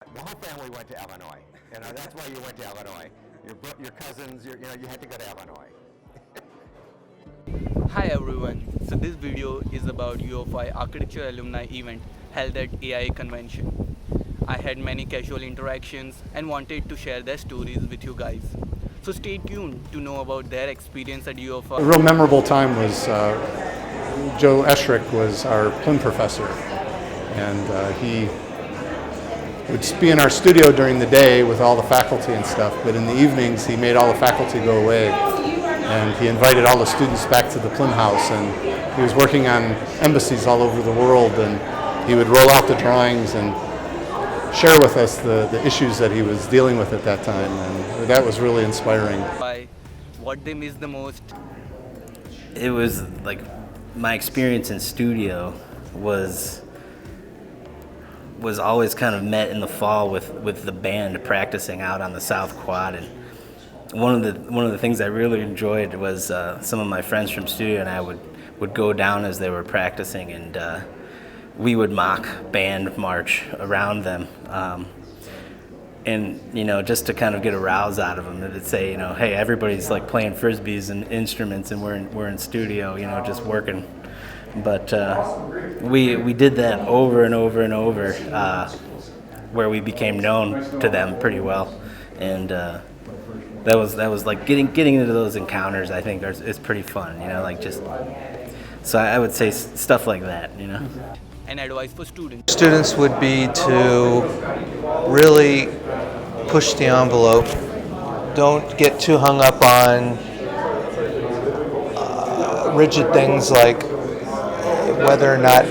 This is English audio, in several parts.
The whole family went to Illinois. You know, that's why you went to Illinois. Your cousins, you had to go to Illinois. Hi everyone, so this video is about UFI Architecture Alumni event held at AIA convention. I had many casual interactions and wanted to share their stories with you guys. So stay tuned to know about their experience at UFI. A real memorable time was Joe Eschrick was our Plym professor, and he would be in our studio during the day with all the faculty and stuff, but in the evenings he made all the faculty go away, and he invited all the students back to the Plym house, and he was working on embassies all over the world, and he would roll out the drawings and share with us the issues that he was dealing with at that time, and that was really inspiring. What they miss the most? It was like my experience in studio was always kind of met in the fall with the band practicing out on the South Quad, and one of the things I really enjoyed was some of my friends from studio and I would go down as they were practicing, and we would mock band march around them, and just to kind of get a rouse out of them, and to say, hey, everybody's like playing frisbees and instruments, and we're in studio, just working. But we did that over and over and over, where we became known to them pretty well, and that was like getting into those encounters. I think is pretty fun, so I would say stuff like that, And advice for students? Students would be to really push the envelope. Don't get too hung up on rigid things like whether or not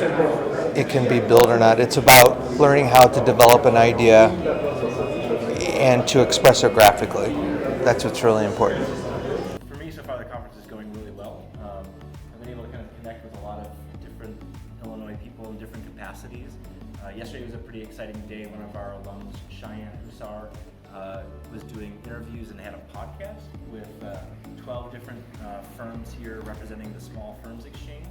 it can be built or not. It's about learning how to develop an idea and to express it graphically. That's what's really important. For me, so far the conference is going really well. I've been able to kind of connect with a lot of different Illinois people in different capacities. Yesterday was a pretty exciting day. One of our alums, Cheyenne Hussar, was doing interviews and had a podcast with 12 different firms here representing the Small Firms Exchange.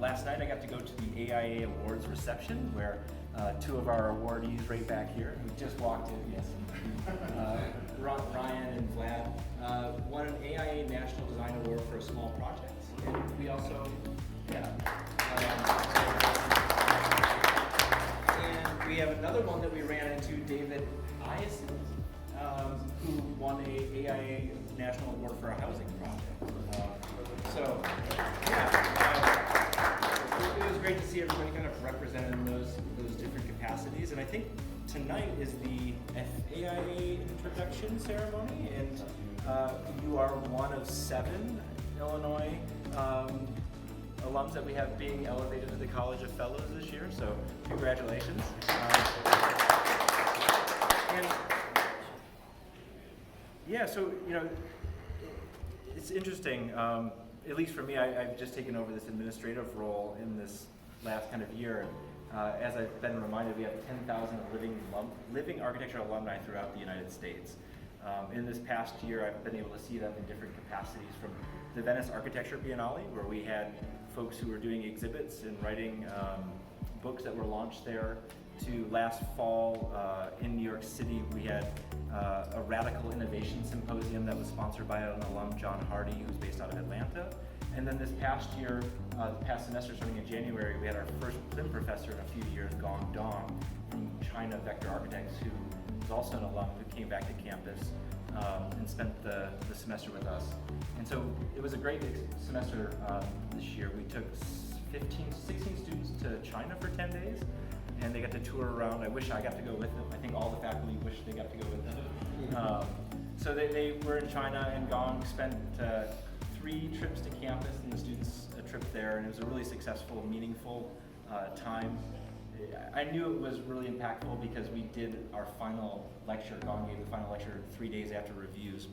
Last night I got to go to the AIA Awards reception where two of our awardees right back here, who just walked in, yes, Ryan and Vlad, won an AIA National Design Award for a small project. And we also, and we have another one that we ran into, David Eisen, who won a AIA National Award for a housing project. It was great to see everybody kind of represented in those different capacities, and I think tonight is the AIA introduction ceremony, and you are one of 7 Illinois alums that we have being elevated to the College of Fellows this year, so congratulations. And yeah, so it's interesting. At least for me, I've just taken over this administrative role in this last kind of year. As I've been reminded, we have 10,000 living architecture alumni throughout the United States. In this past year, I've been able to see them in different capacities, from the Venice Architecture Biennale, where we had folks who were doing exhibits and writing books that were launched there, to last fall in New York City, we had a Radical Innovation Symposium that was sponsored by an alum, John Hardy, who's based out of Atlanta. And then this past year, past semester, starting in January, we had our first Plym professor in a few years, Gong Dong, from China Vector Architects, who was also an alum who came back to campus and spent the semester with us. And so it was a great semester this year. We took 16 students to China for 10 days. And they got to tour around. I wish I got to go with them. I think all the faculty wish they got to go with them. So they were in China, and Gong spent 3 trips to campus and the students a trip there, and it was a really successful, meaningful time. I knew it was really impactful because we did our final lecture. Gong gave the final lecture 3 days after reviews,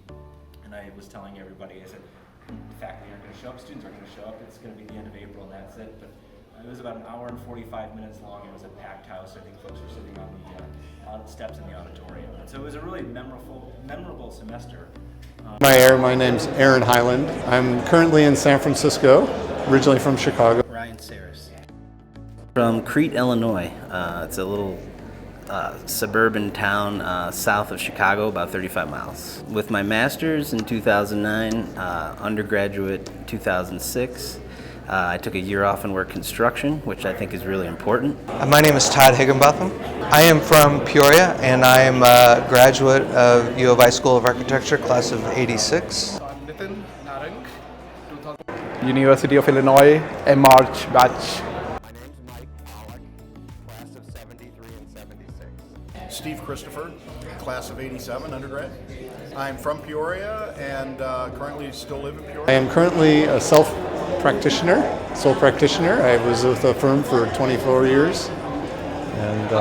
and I was telling everybody, I said, the faculty aren't going to show up, students aren't going to show up, it's going to be the end of April and that's it. But it was about an hour and 45 minutes long. It was a packed house. I think folks were sitting on the steps in the auditorium. And so it was a really memorable semester. My name's Aaron Highland. I'm currently in San Francisco, originally from Chicago. Ryan Saris from Crete, Illinois. It's a little suburban town south of Chicago, about 35 miles. With my master's in 2009, undergraduate 2006, I took a year off and worked construction, which I think is really important. My name is Todd Higginbotham. I am from Peoria, and I am a graduate of U of I School of Architecture, class of '86. University of Illinois, March batch. My name's Mike Pollock, class of 73 and 76. Steve Christopher, class of '87, undergrad. I'm from Peoria and currently still live in Peoria. I am currently a sole practitioner. I was with a firm for 24 years and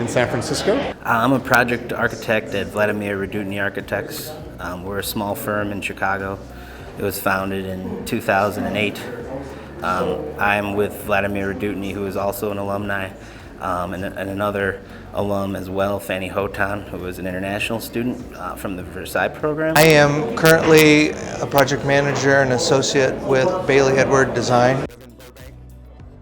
in San Francisco. I'm a project architect at Vladimir Radutny Architects. We're a small firm in Chicago. It was founded in 2008. I'm with Vladimir Radutny, who is also an alumni, and another alum as well, Fanny Hotan, who was an international student from the Versailles program. I am currently a project manager and associate with Bailey Edward Design. I live in Burbank,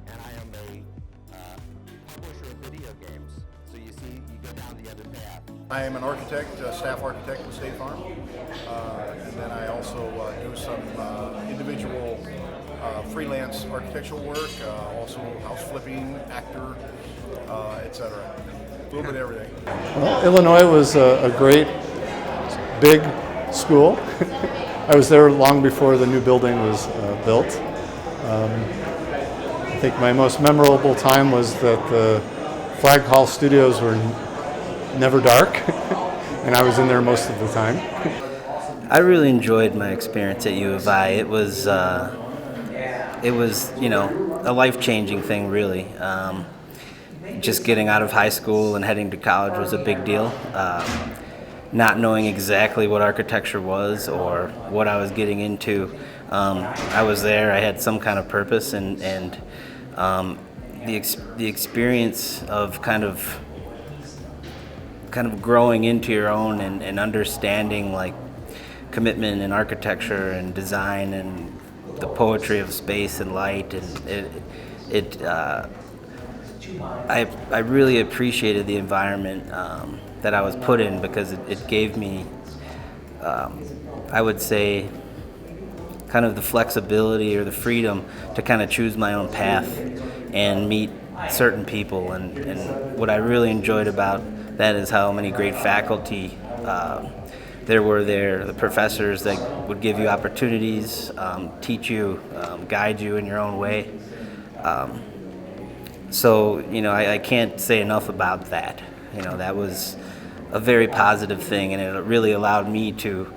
and I am a publisher of video games. So you see, you go down the other path. I am an architect, staff architect with State Farm, and then I also do some individual freelance architectural work, also house flipping, actor, etc. A little bit of everything. Well, Illinois was a great, big school. I was there long before the new building was built. I think my most memorable time was that the Flag Hall studios were never dark, and I was in there most of the time. I really enjoyed my experience at U of I. It was, you know, a life-changing thing, really. Just getting out of high school and heading to college was a big deal. Not knowing exactly what architecture was or what I was getting into, I was there. I had some kind of purpose, and the experience of kind of growing into your own and understanding like commitment in architecture and design and the poetry of space and light, and I really appreciated the environment that I was put in, because it gave me, I would say, kind of the flexibility or the freedom to kind of choose my own path and meet certain people. And what I really enjoyed about that is how many great faculty there were there, the professors that would give you opportunities, teach you, guide you in your own way. So, you know, I can't say enough about that. You know, that was a very positive thing, and it really allowed me to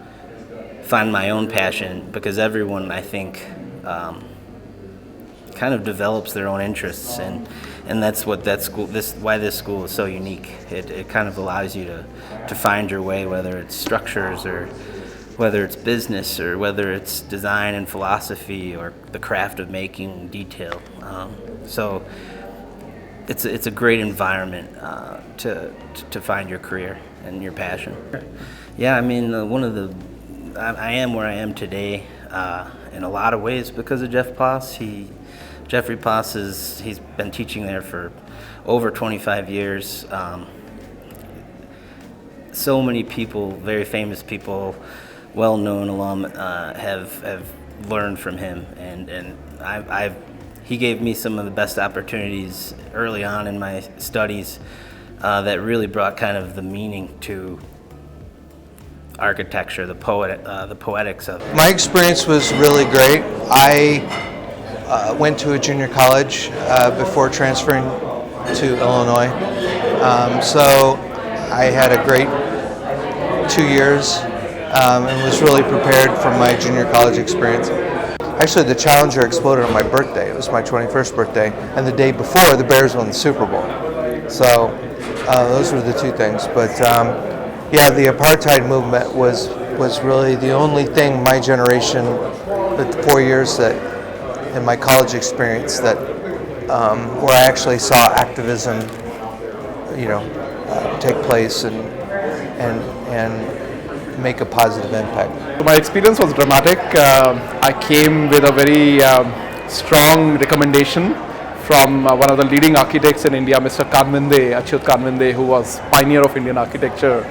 find my own passion, because everyone, I think, kind of develops their own interests, and that's what why this school is so unique. It kind of allows you to find your way, whether it's structures or whether it's business or whether it's design and philosophy or the craft of making detail. So it's a great environment to find your career and your passion. Yeah, I mean, I am where I am today in a lot of ways because of Jeff Poss. Jeffrey Poss he's been teaching there for over 25 years. So many people, very famous people, well-known alum, have learned from him, and he gave me some of the best opportunities early on in my studies that really brought kind of the meaning to architecture, the poetics of it. My experience was really great. I went to a junior college before transferring to Illinois, so I had a great 2 years and was really prepared for my junior college experience. Actually, the Challenger exploded on my birthday. It was my 21st birthday, and the day before, the Bears won the Super Bowl. So those were the two things. But yeah, the apartheid movement was really the only thing my generation, the 4 years that in my college experience that where I actually saw activism, take place and make a positive impact. My experience was dramatic. I came with a very strong recommendation from one of the leading architects in India, Mr. Achyut Kanvinde, who was pioneer of Indian architecture.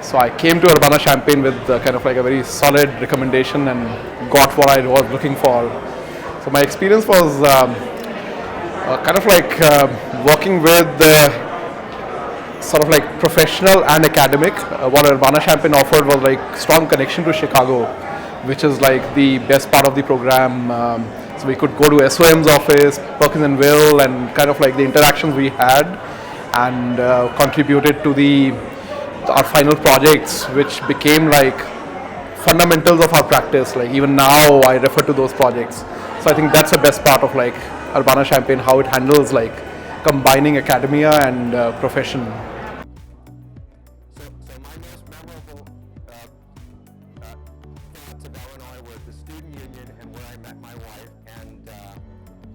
So I came to Urbana-Champaign with kind of like a very solid recommendation and got what I was looking for. So my experience was kind of like working with sort of like professional and academic. What Urbana-Champaign offered was like strong connection to Chicago, which is like the best part of the program. So we could go to SOM's office, Perkins and Will, and kind of like the interactions we had, and contributed to our final projects, which became like fundamentals of our practice. Like even now I refer to those projects. So I think that's the best part of like Urbana-Champaign, how it handles like combining academia and profession. So my most memorable thoughts of Illinois were the student union and where I met my wife.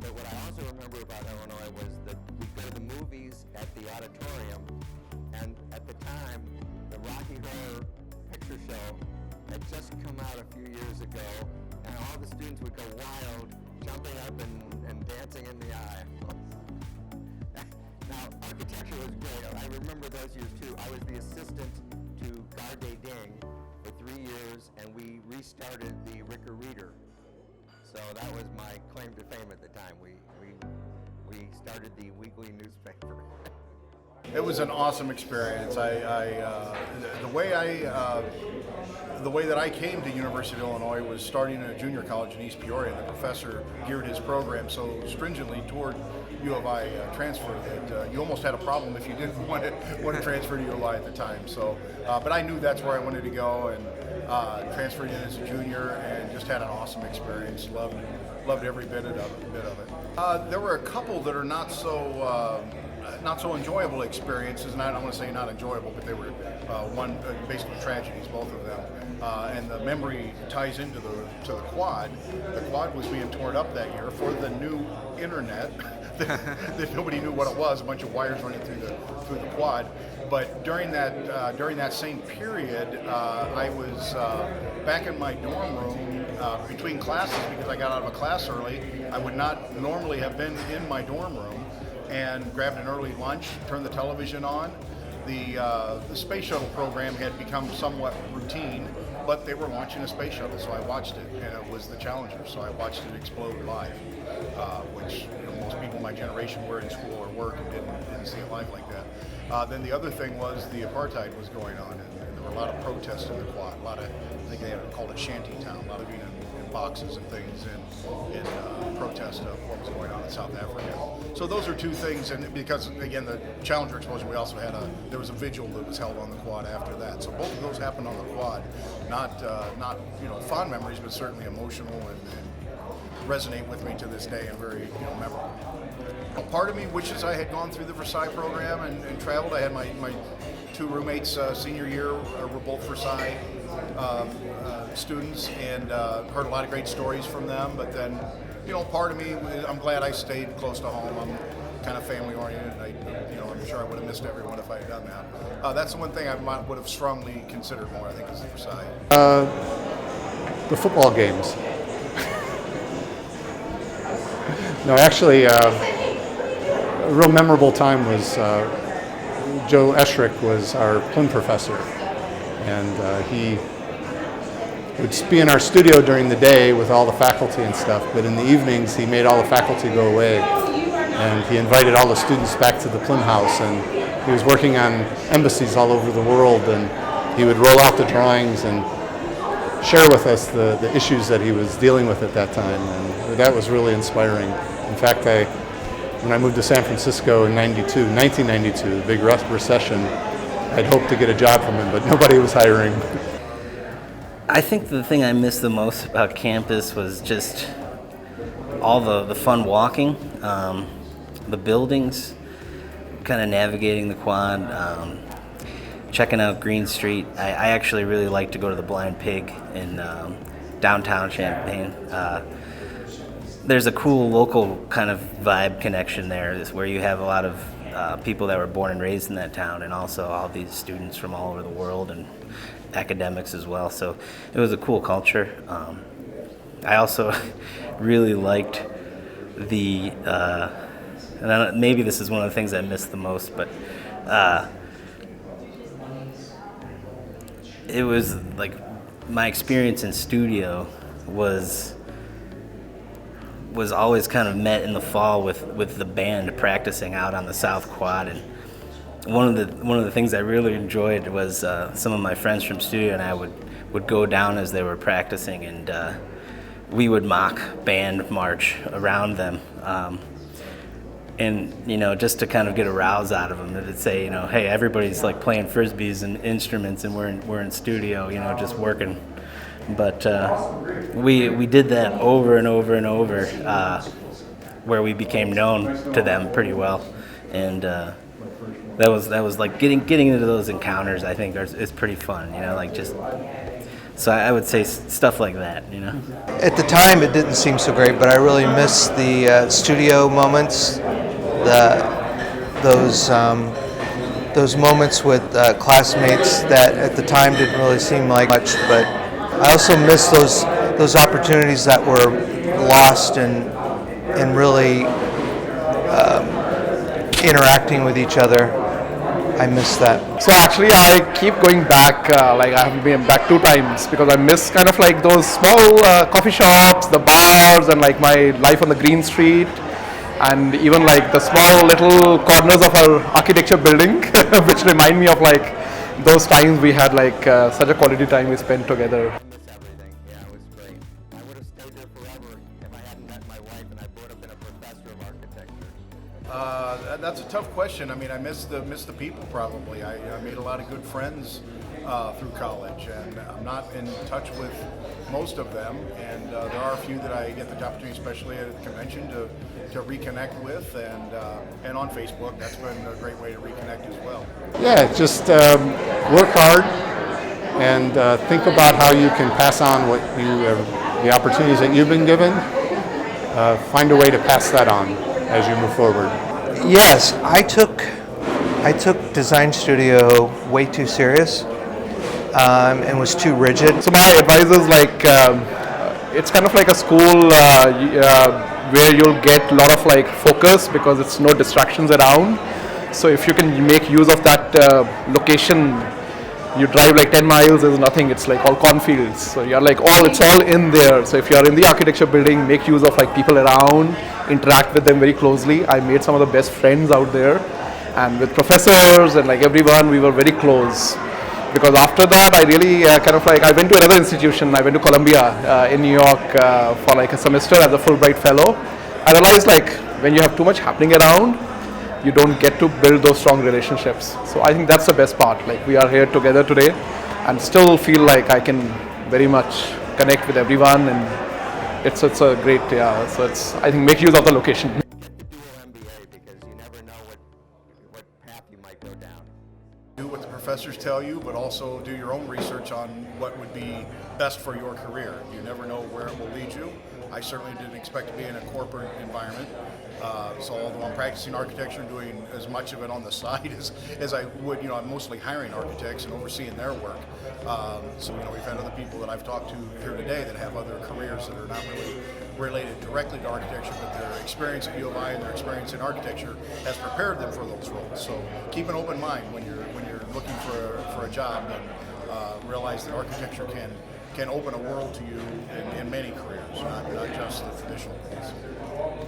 But what I also remember about Illinois was that we'd go to the movies at the auditorium, and at the time, the Rocky Horror Picture Show had just come out a few years ago, and all the students would go wild, jumping up and dancing in the aisle. Now, architecture was great. I remember those years too. I was the assistant to Garde Ding for 3 years, and we restarted the Ricker Reader. So that was my claim to fame at the time. We started the weekly newspaper. It was an awesome experience. The way that I came to University of Illinois was starting at a junior college in East Peoria. The professor geared his program so stringently toward U of I transfer that you almost had a problem if you didn't want to transfer to U of I at the time. So, but I knew that's where I wanted to go, and transferred in as a junior and just had an awesome experience. Loved every bit of it. There were a couple that are not so enjoyable experiences, and I don't want to say not enjoyable, but they were basically tragedies, both of them. And the memory ties into the quad. The quad was being torn up that year for the new internet that nobody knew what it was. A bunch of wires running through the quad. But during that same period, I was back in my dorm room between classes because I got out of a class early. I would not normally have been in my dorm room, and grabbed an early lunch, turned the television on. The space shuttle program had become somewhat routine, but they were launching a space shuttle, so I watched it, and it was the Challenger, so I watched it explode live, which most people in my generation were in school or work and didn't see it live like that. Then the other thing was the apartheid was going on, and there were a lot of protests in the quad. A lot of, I think they had called it shanty town, a lot of being in boxes and things in protest of what was going on in South Africa. So those are two things, and because again the Challenger explosion, we also had there was a vigil that was held on the quad after that. So both of those happened on the quad. Not fond memories, but certainly emotional and resonate with me to this day and very memorable. Part of me wishes I had gone through the Versailles program and traveled. I had my two roommates senior year were both Versailles students, and heard a lot of great stories from them. But then, part of me, I'm glad I stayed close to home. I'm kind of family oriented. I'm sure I would have missed everyone if I had done that. That's the one thing I would have strongly considered more, I think, is the Versailles. The football games. No, actually, a real memorable time was Joe Eschrick was our Plym professor, and he would be in our studio during the day with all the faculty and stuff, but in the evenings he made all the faculty go away, and he invited all the students back to the Plym house, and he was working on embassies all over the world, and he would roll out the drawings and share with us the issues that he was dealing with at that time, and that was really inspiring. In fact, when I moved to San Francisco in 1992, the big recession, I'd hoped to get a job from him, but nobody was hiring. I think the thing I missed the most about campus was just all the fun walking, the buildings, kind of navigating the quad, checking out Green Street. I actually really like to go to the Blind Pig in downtown Champaign. There's a cool local kind of vibe connection there, where you have a lot of people that were born and raised in that town, and also all these students from all over the world and academics as well. So it was a cool culture. I also really liked the and maybe this is one of the things I miss the most, but it was like my experience in studio was always kind of met in the fall with the band practicing out on the South Quad. And one of the things I really enjoyed was some of my friends from studio and I would go down as they were practicing, and we would mock band march around them. And just to kind of get a rouse out of them, to say, hey, everybody's like playing frisbees and instruments, and we're in studio, just working. But we did that over and over and over, where we became known to them pretty well, and that was like getting into those encounters. I think is pretty fun, like just. So I would say stuff like that, At the time, it didn't seem so great, but I really miss the studio moments, those moments with classmates that at the time didn't really seem like much. But I also miss those opportunities that were lost and really interacting with each other. I miss that. So actually, I keep going back. Like I have been back 2 times because I miss kind of like those small coffee shops, the bars, and like my life on the Green Street, and even like the small little corners of our architecture building, which remind me of like those times we had like such a quality time we spent together. I miss everything. Yeah, it was great. I would have stayed there forever if I hadn't met my wife and I would have been a professor of architecture. That's a tough question. I mean, I miss the people probably. I made a lot of good friends through college, and I'm not in touch with most of them. And there are a few that I get the opportunity, especially at the convention, to reconnect with, and on Facebook. That's been a great way to reconnect as well. Yeah, just work hard and think about how you can pass on what the opportunities that you've been given. Find a way to pass that on as you move forward. Yes, I took design studio way too serious and was too rigid. So my advice is like it's kind of like a school where you'll get a lot of like focus because it's no distractions around. So if you can make use of that location, you drive like 10 miles, there's nothing, it's like all cornfields. So you're like it's all in there. So if you're in the architecture building, make use of like people around, interact with them very closely. I made some of the best friends out there, and with professors and like everyone, we were very close. Because after that, I really I went to another institution. I went to Columbia in New York for like a semester as a Fulbright fellow. I realized like when you have too much happening around, you don't get to build those strong relationships. So I think that's the best part. Like we are here together today and still feel like I can very much connect with everyone, and it's a great, so I think make use of the location. Get the dual MBA because you never know what path you might go down. Do what the professors tell you, but also do your own research on what would be best for your career. You never know where it will lead you. I certainly didn't expect to be in a corporate environment. So although I'm practicing architecture and doing as much of it on the side as I would, I'm mostly hiring architects and overseeing their work. So we've had other people that I've talked to here today that have other careers that are not really related directly to architecture, but their experience at U of I and their experience in architecture has prepared them for those roles. So keep an open mind when you're looking for a job, and realize that architecture can open a world to you in many careers, not just the traditional ones.